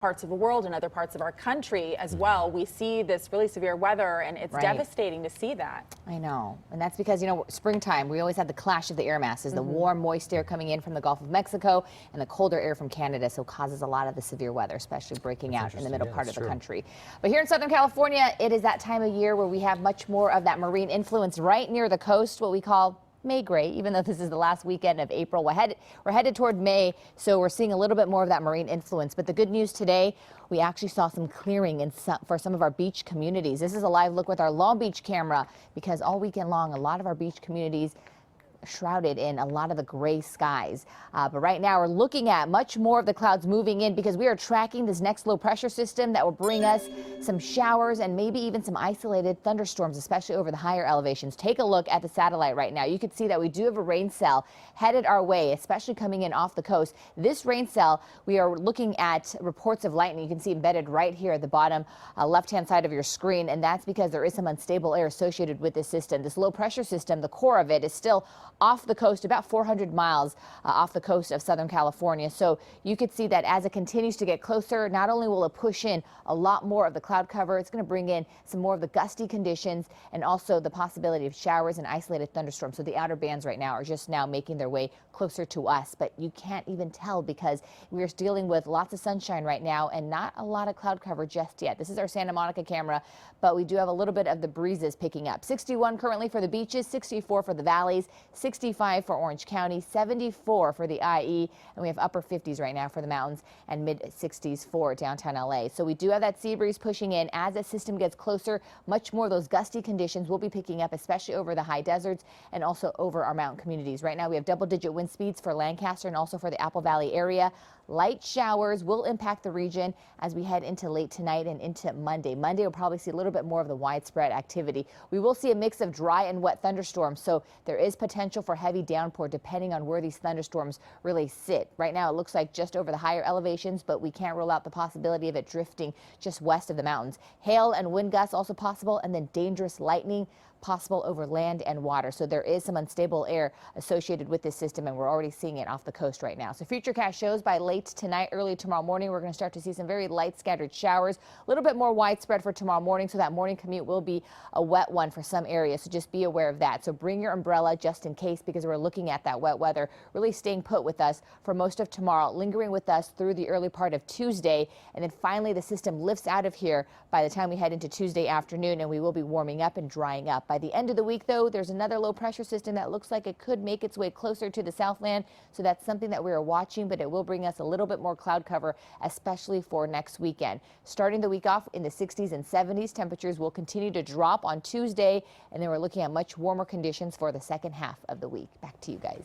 parts of the world and other parts of our country as well. We see this really severe weather, and it's devastating to see that. I know. And that's because, springtime, we always had the clash of the air masses, the warm, moist air coming in from the Gulf of Mexico and the colder air from Canada. So it causes a lot of the severe weather, especially breaking out in the middle part of the country. But here in Southern California, it is that time of year where we have much more of that marine influence right near the coast, what we call May gray. Even though this is the last weekend of April, we're headed toward May, so we're seeing a little bit more of that marine influence. But the good news today, we actually saw some clearing for some of our beach communities. This is a live look with our Long Beach camera, because all weekend long, a lot of our beach communities shrouded in a lot of the gray skies. But right now we're looking at much more of the clouds moving in, because we are tracking this next low pressure system that will bring us some showers and maybe even some isolated thunderstorms, especially over the higher elevations. Take a look at the satellite right now. You can see that we do have a rain cell headed our way, especially coming in off the coast. This rain cell, we are looking at reports of lightning. You can see embedded right here at the bottom left-hand side of your screen, and that's because there is some unstable air associated with this system. This low pressure system, the core of it, is still off the coast, about 400 miles off the coast of Southern California. So you could see that as it continues to get closer, not only will it push in a lot more of the cloud cover, it's going to bring in some more of the gusty conditions and also the possibility of showers and isolated thunderstorms. So the outer bands right now are just now making their way closer to us, but you can't even tell because we're dealing with lots of sunshine right now and not a lot of cloud cover just yet. This is our Santa Monica camera, but we do have a little bit of the breezes picking up. 61 currently for the beaches, 64 for the valleys, 65 for Orange County, 74 for the IE, and we have upper 50s right now for the mountains and mid 60s for downtown LA. So we do have that sea breeze pushing in. As the system gets closer, much more of those gusty conditions will be picking up, especially over the high deserts and also over our mountain communities. Right now we have double-digit wind speeds for Lancaster and also for the Apple Valley area. Light showers will impact the region as we head into late tonight and into Monday. Monday we'll probably see a little bit more of the widespread activity. We will see a mix of dry and wet thunderstorms, so there is potential for heavy downpour depending on where these thunderstorms really sit. Right now it looks like just over the higher elevations, but we can't rule out the possibility of it drifting just west of the mountains. Hail and wind gusts also possible, and then dangerous lightning possible over land and water. So there is some unstable air associated with this system, and we're already seeing it off the coast right now. So Futurecast shows by late tonight, early tomorrow morning, we're going to start to see some very light scattered showers, a little bit more widespread for tomorrow morning. So that morning commute will be a wet one for some areas. So just be aware of that. So bring your umbrella just in case, because we're looking at that wet weather really staying put with us for most of tomorrow, lingering with us through the early part of Tuesday. And then finally the system lifts out of here by the time we head into Tuesday afternoon, and we will be warming up and drying up. By the end of the week, though, there's another low pressure system that looks like it could make its way closer to the Southland. So that's something that we are watching, but it will bring us a little bit more cloud cover, especially for next weekend. Starting the week off in the 60s and 70s, temperatures will continue to drop on Tuesday, and then we're looking at much warmer conditions for the second half of the week. Back to you guys.